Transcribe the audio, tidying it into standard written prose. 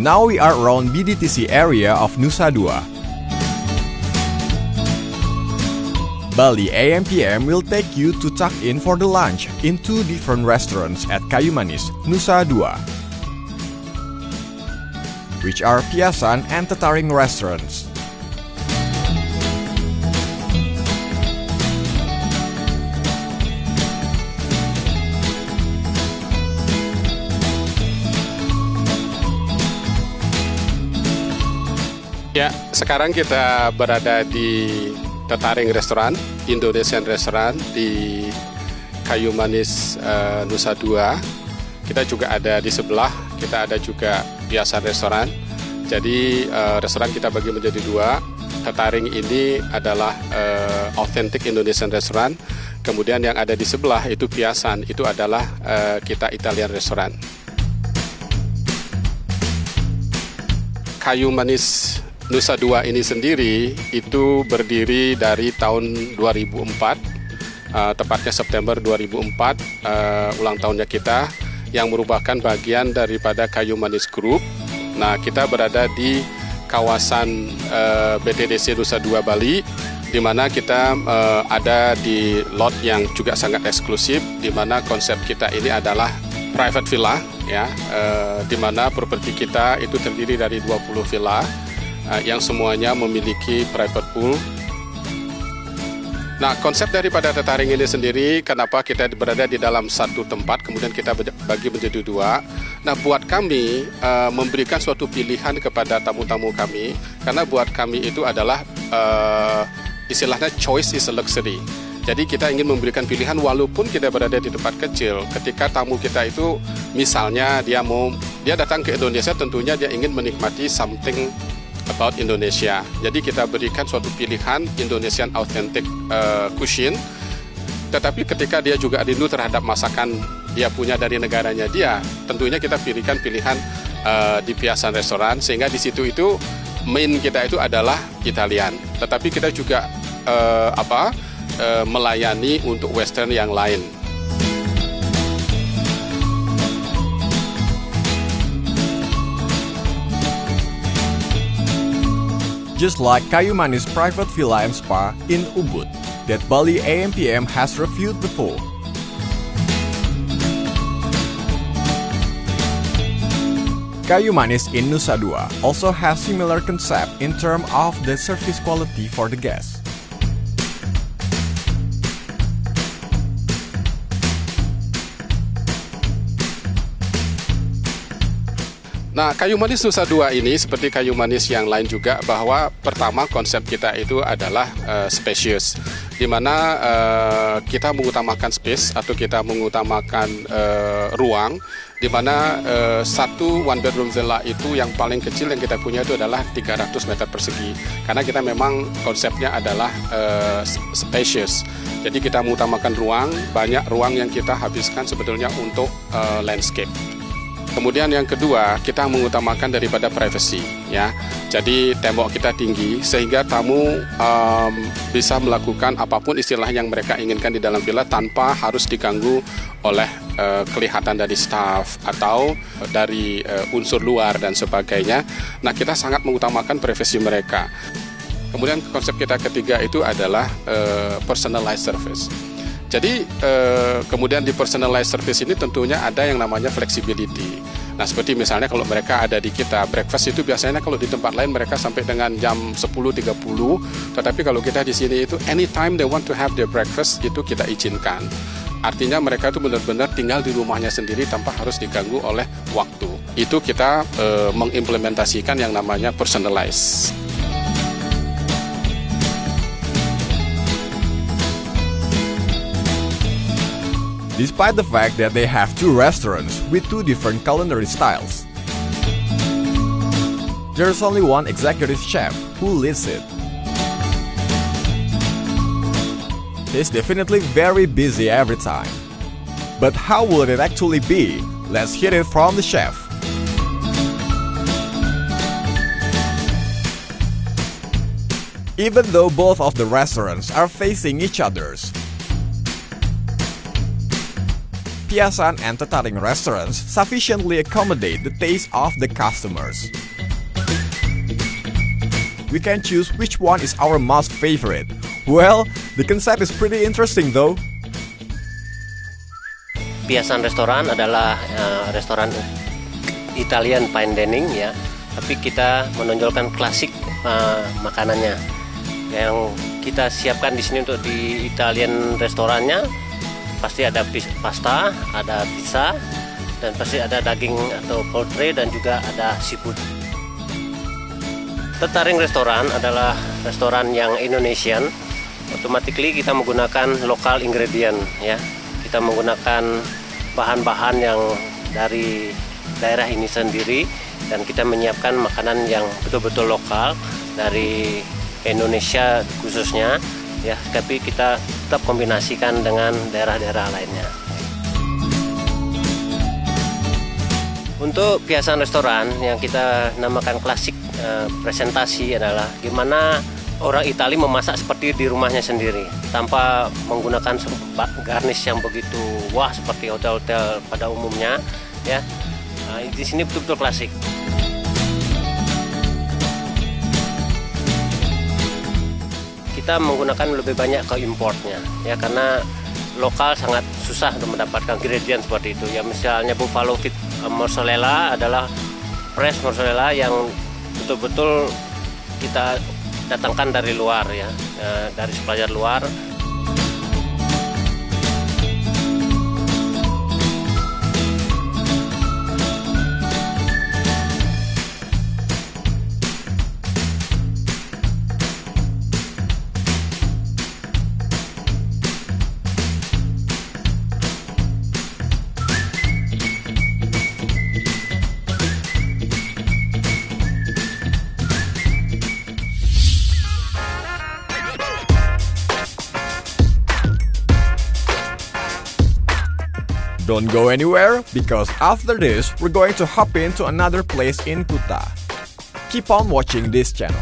Now we are around BDTC area of Nusa Dua. Bali AMPM will take you to tuck in for the lunch in two different restaurants at Kayu Manis, Nusa Dua, which are Piasan and Tetaring restaurants. Ya, sekarang kita berada di Tetaring Restoran, Indonesian Restaurant di Kayu Manis, Nusa Dua. Kita juga ada di sebelah, kita ada juga Piasan Restoran. Jadi restoran kita bagi menjadi dua. Tetaring ini adalah authentic Indonesian Restaurant. Kemudian yang ada di sebelah itu Piasan, itu adalah kita Italian Restaurant. Kayu Manis Nusa Dua ini sendiri itu berdiri dari tahun 2004, tepatnya September 2004, ulang tahunnya kita, yang merupakan bagian daripada Kayu Manis Group. Nah, kita berada di kawasan BTDC Nusa Dua Bali, di mana kita ada di lot yang juga sangat eksklusif, di mana konsep kita ini adalah private villa, ya, di mana properti kita itu terdiri dari 20 villa. Yang semuanya memiliki private pool. Nah, konsep daripada Tetaring ini sendiri, kenapa kita berada di dalam satu tempat, kemudian kita bagi menjadi dua. Nah, buat kami memberikan suatu pilihan kepada tamu-tamu kami, karena buat kami itu adalah istilahnya choice is a luxury. Jadi kita ingin memberikan pilihan walaupun kita berada di tempat kecil. Ketika tamu kita itu misalnya dia datang ke Indonesia, tentunya dia ingin menikmati something about Indonesia. Jadi kita berikan suatu pilihan Indonesian authentic cuisine. Tetapi ketika dia juga rindu terhadap masakan dia punya dari negaranya dia, tentunya kita berikan pilihan di Piasan Restoran, sehingga di situ itu main kita itu adalah Italian. Tetapi kita juga melayani untuk Western yang lain. Just like Kayu Manis Private Villa and Spa in Ubud that Bali AMPM has reviewed before. Kayu Manis in Nusa Dua also has similar concept in terms of the service quality for the guests. Nah, Kayu Manis Nusa Dua ini seperti Kayu Manis yang lain juga, bahwa pertama konsep kita itu adalah spacious, di mana kita mengutamakan space atau kita mengutamakan ruang, di mana satu one bedroom villa itu yang paling kecil yang kita punya itu adalah 300 meter persegi, karena kita memang konsepnya adalah spacious. Jadi kita mengutamakan ruang, banyak ruang yang kita habiskan sebetulnya untuk landscape. Kemudian yang kedua, kita mengutamakan daripada privacy, ya. Jadi tembok kita tinggi sehingga tamu bisa melakukan apapun istilah yang mereka inginkan di dalam villa tanpa harus diganggu oleh kelihatan dari staff atau dari unsur luar dan sebagainya. Nah, kita sangat mengutamakan privasi mereka. Kemudian konsep kita ketiga itu adalah personalized service. Jadi kemudian di personalized service ini tentunya ada yang namanya flexibility. Nah, seperti misalnya kalau mereka ada di kita, breakfast itu biasanya kalau di tempat lain mereka sampai dengan jam 10.30, tetapi kalau kita di sini itu anytime they want to have their breakfast itu kita izinkan. Artinya mereka itu benar-benar tinggal di rumahnya sendiri tanpa harus diganggu oleh waktu. Itu kita mengimplementasikan yang namanya personalized. Despite the fact that they have two restaurants with two different culinary styles, there's only one executive chef who leads it. He's definitely very busy every time. But how would it actually be? Let's hear it from the chef. Even though both of the restaurants are facing each other, Piasan and Tetaring restaurants sufficiently accommodate the taste of the customers. We can choose which one is our most favorite. Well, the concept is pretty interesting though. Piasan Restoran adalah restoran Italian fine dining ya, tapi kita menonjolkan klasik makanannya. Yang kita siapkan di sini untuk di Italian restorannya pasti ada pasta, ada pizza, dan pasti ada daging atau poultry dan juga ada seafood. Tetaring Restoran adalah restoran yang Indonesian. Automatically kita menggunakan lokal ingredient ya. Kita menggunakan bahan-bahan yang dari daerah ini sendiri dan kita menyiapkan makanan yang betul-betul lokal dari Indonesia khususnya ya, tapi kita tetap kombinasikan dengan daerah-daerah lainnya. Untuk Piasan Restoran yang kita namakan klasik presentasi adalah gimana orang Italia memasak seperti di rumahnya sendiri tanpa menggunakan garnish yang begitu wah seperti hotel-hotel pada umumnya ya. Di sini betul-betul klasik. Kita menggunakan lebih banyak ke importnya ya, karena lokal sangat susah untuk mendapatkan ingredient seperti itu ya. Misalnya buffalo feet mozzarella adalah fresh mozzarella yang betul-betul kita datangkan dari luar ya, dari supplier luar. Don't go anywhere, because after this, we're going to hop into another place in Kuta. Keep on watching this channel.